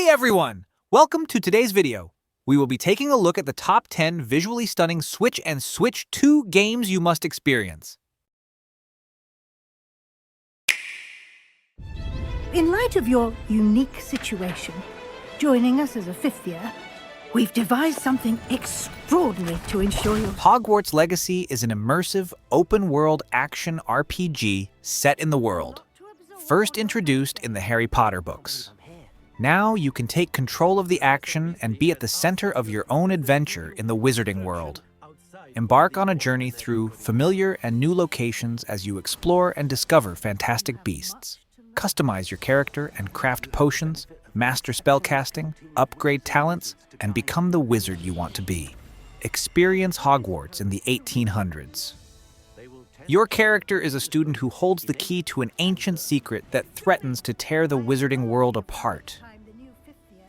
Hey everyone! Welcome to today's video. We will be taking a look at the top 10 visually stunning Switch and Switch 2 games you must experience. In light of your unique situation, joining us as a fifth year, we've devised something extraordinary to ensure your... Hogwarts Legacy is an immersive, open-world action RPG set in the world, first introduced in the Harry Potter books. Now you can take control of the action and be at the center of your own adventure in the wizarding world. Embark on a journey through familiar and new locations as you explore and discover fantastic beasts. Customize your character and craft potions, master spellcasting, upgrade talents, and become the wizard you want to be. Experience Hogwarts in the 1800s. Your character is a student who holds the key to an ancient secret that threatens to tear the wizarding world apart.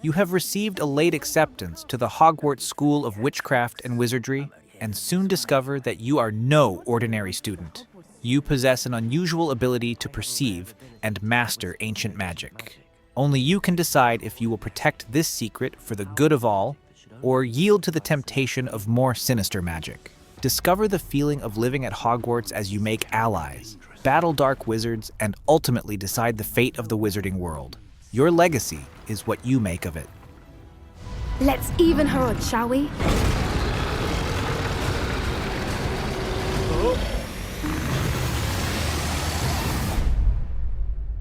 You have received a late acceptance to the Hogwarts School of Witchcraft and Wizardry, and soon discover that you are no ordinary student. You possess an unusual ability to perceive and master ancient magic. Only you can decide if you will protect this secret for the good of all, or yield to the temptation of more sinister magic. Discover the feeling of living at Hogwarts as you make allies, battle dark wizards, and ultimately decide the fate of the wizarding world. Your legacy is what you make of it. Let's even her odds, shall we?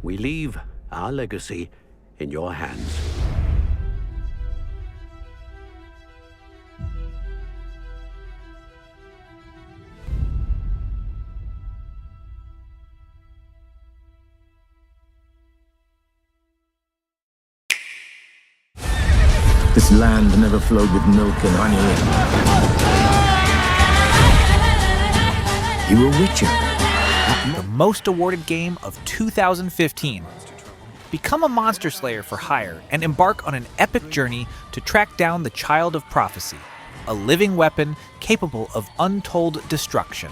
We leave our legacy in your hands. This land never flowed with milk and honey. You were Witcher. The most awarded game of 2015. Become a monster slayer for hire and embark on an epic journey to track down the Child of Prophecy, a living weapon capable of untold destruction.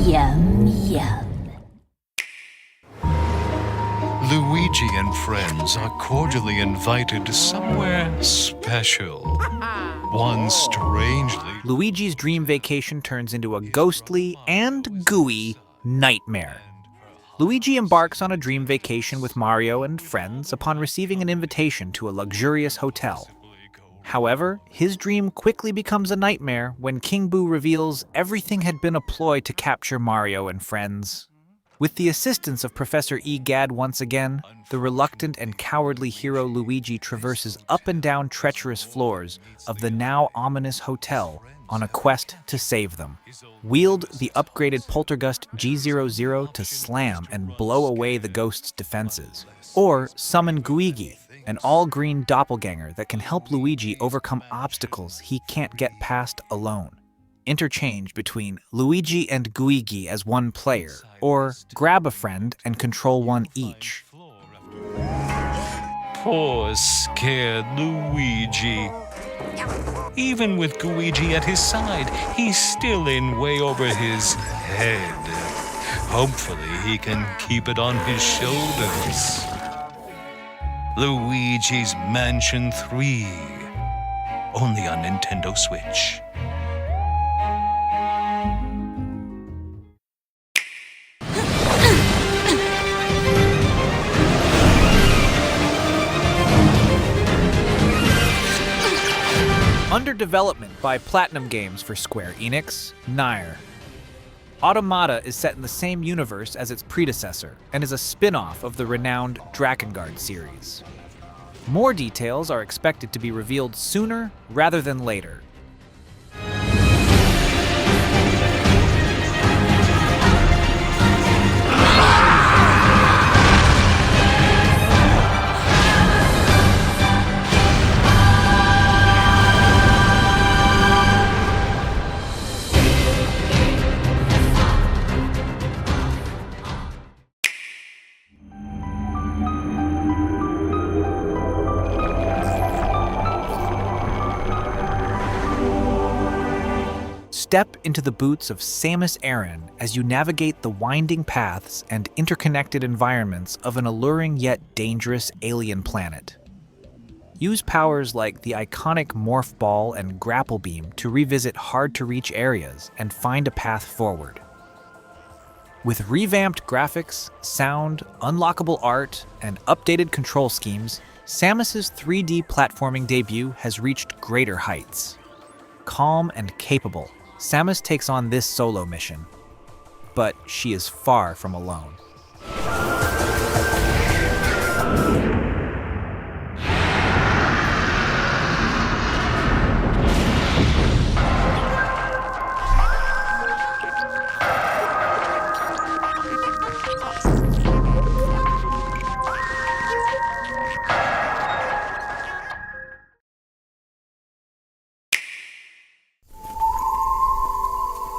Yum, yum. Luigi and friends are cordially invited to somewhere special. One strangely... Luigi's dream vacation turns into a ghostly and gooey nightmare. Luigi embarks on a dream vacation with Mario and friends upon receiving an invitation to a luxurious hotel. However, his dream quickly becomes a nightmare when King Boo reveals everything had been a ploy to capture Mario and friends. With the assistance of Professor Egad once again, the reluctant and cowardly hero Luigi traverses up and down treacherous floors of the now ominous hotel on a quest to save them. Wield the upgraded Poltergust G00 to slam and blow away the ghost's defenses. Or summon Guigi, an all-green doppelganger that can help Luigi overcome obstacles he can't get past alone. Interchange between Luigi and Guigi as one player, or grab a friend and control one each. Poor, scared Luigi. Even with Luigi at his side, he's still in way over his head. Hopefully he can keep it on his shoulders. Luigi's Mansion 3. Only on Nintendo Switch. Under development by Platinum Games for Square Enix, NieR. Automata is set in the same universe as its predecessor and is a spin-off of the renowned Drakengard series. More details are expected to be revealed sooner rather than later. Step into the boots of Samus Aran as you navigate the winding paths and interconnected environments of an alluring yet dangerous alien planet. Use powers like the iconic Morph Ball and Grapple Beam to revisit hard-to-reach areas and find a path forward. With revamped graphics, sound, unlockable art, and updated control schemes, Samus's 3D platforming debut has reached greater heights. Calm and capable, Samus takes on this solo mission. But she is far from alone.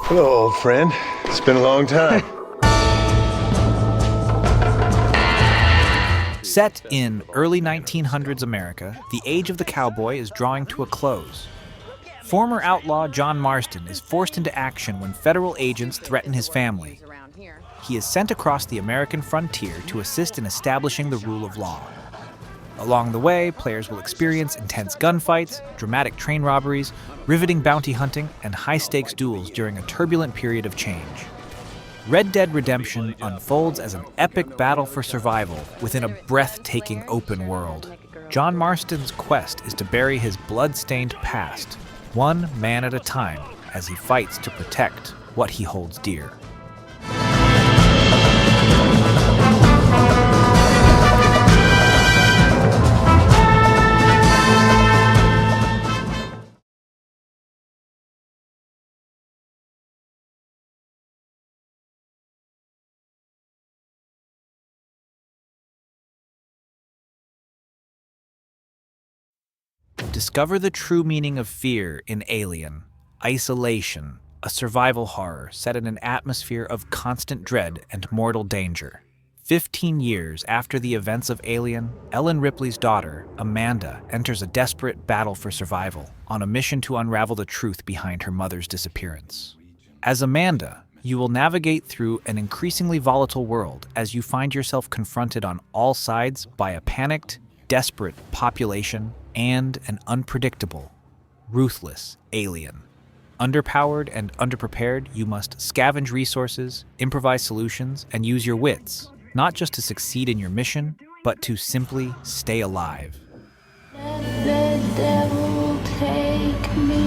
Hello, old friend. It's been a long time. Set in early 1900s America, the age of the cowboy is drawing to a close. Former outlaw John Marston is forced into action when federal agents threaten his family. He is sent across the American frontier to assist in establishing the rule of law. Along the way, players will experience intense gunfights, dramatic train robberies, riveting bounty hunting, and high-stakes duels during a turbulent period of change. Red Dead Redemption unfolds as an epic battle for survival within a breathtaking open world. John Marston's quest is to bury his blood-stained past, one man at a time, as he fights to protect what he holds dear. Discover the true meaning of fear in Alien, Isolation, a survival horror set in an atmosphere of constant dread and mortal danger. 15 years after the events of Alien, Ellen Ripley's daughter, Amanda, enters a desperate battle for survival on a mission to unravel the truth behind her mother's disappearance. As Amanda, you will navigate through an increasingly volatile world as you find yourself confronted on all sides by a panicked, desperate population and an unpredictable, ruthless alien. Underpowered and underprepared, you must scavenge resources, improvise solutions, and use your wits, not just to succeed in your mission, but to simply stay alive. Let the devil take me.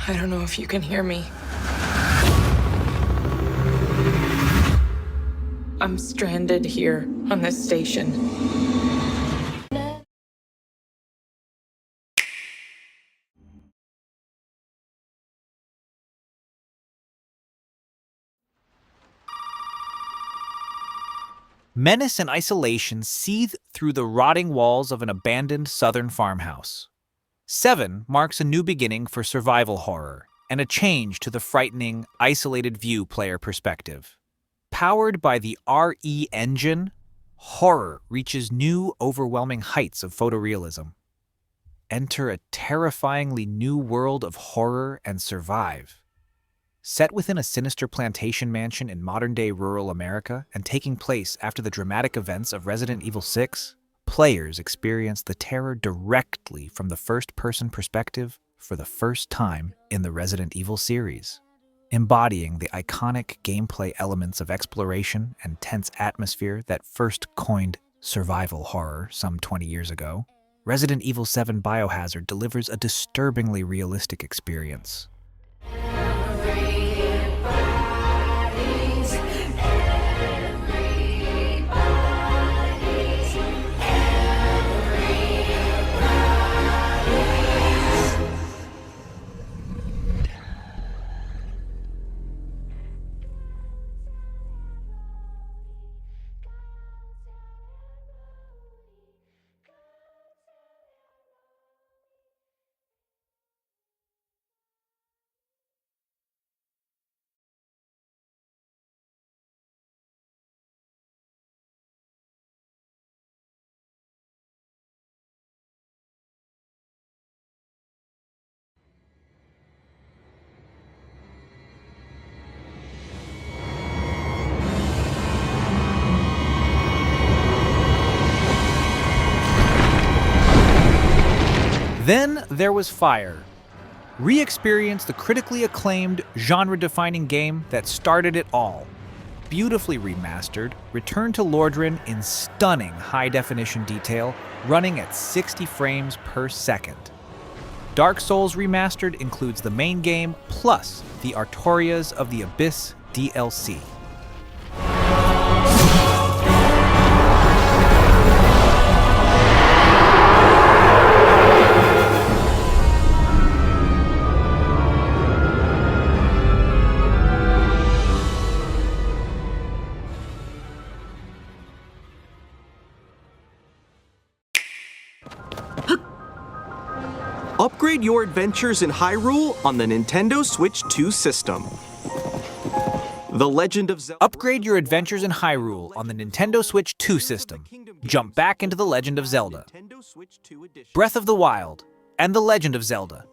I don't know if you can hear me. I'm stranded here on this station. Menace and isolation seethe through the rotting walls of an abandoned southern farmhouse. 7 marks a new beginning for survival horror and a change to the frightening, isolated view player perspective. Powered by the RE engine, horror reaches new, overwhelming heights of photorealism. Enter a terrifyingly new world of horror and survive. Set within a sinister plantation mansion in modern-day rural America and taking place after the dramatic events of Resident Evil 6, players experience the terror directly from the first-person perspective for the first time in the Resident Evil series. Embodying the iconic gameplay elements of exploration and tense atmosphere that first coined survival horror some 20 years ago, Resident Evil 7 Biohazard delivers a disturbingly realistic experience. Then there was Fire. Re-experience the critically acclaimed, genre-defining game that started it all. Beautifully remastered, return to Lordran in stunning high-definition detail, running at 60 frames per second. Dark Souls Remastered includes the main game plus the Artorias of the Abyss DLC. Upgrade your adventures in Hyrule on the Nintendo Switch 2 system. The Legend of Zelda. Upgrade your adventures in Hyrule on the Nintendo Switch 2 system. Jump back into The Legend of Zelda, Breath of the Wild, and The Legend of Zelda.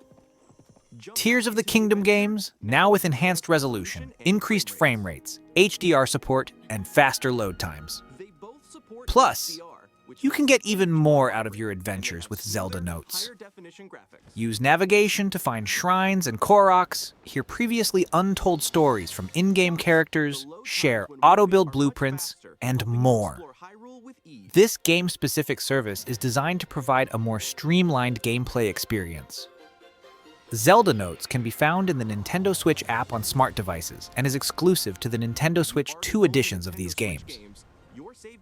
Tears of the Kingdom games, now with enhanced resolution, increased frame rates, HDR support, and faster load times. Plus, you can get even more out of your adventures with Zelda Notes. Use navigation to find shrines and Koroks, hear previously untold stories from in-game characters, share auto-build blueprints, and more. This game-specific service is designed to provide a more streamlined gameplay experience. Zelda Notes can be found in the Nintendo Switch app on smart devices and is exclusive to the Nintendo Switch 2 editions of these games.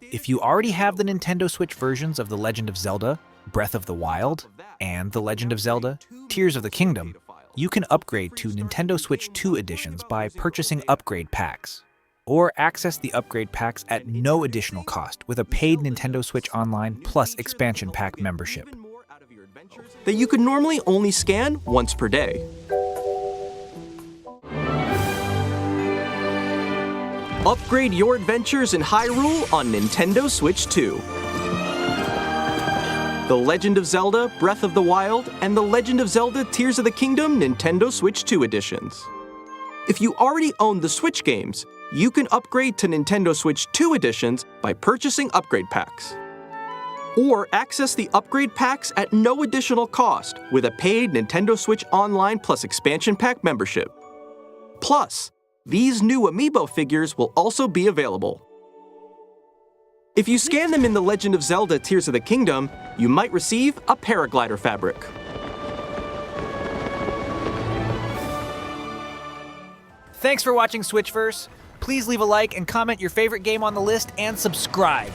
If you already have the Nintendo Switch versions of The Legend of Zelda, Breath of the Wild, and The Legend of Zelda, Tears of the Kingdom, you can upgrade to Nintendo Switch 2 editions by purchasing upgrade packs, or access the upgrade packs at no additional cost with a paid Nintendo Switch Online plus expansion pack membership. That you could normally only scan once per day. Upgrade your adventures in Hyrule on Nintendo Switch 2. The Legend of Zelda, Breath of the Wild, and The Legend of Zelda Tears of the Kingdom Nintendo Switch 2 editions. If you already own the Switch games, you can upgrade to Nintendo Switch 2 editions by purchasing upgrade packs. Or access the upgrade packs at no additional cost with a paid Nintendo Switch Online plus expansion pack membership. Plus, these new amiibo figures will also be available. If you scan them in The Legend of Zelda Tears of the Kingdom, you might receive a paraglider fabric. Thanks for watching Switchverse. Please leave a like and comment your favorite game on the list and subscribe.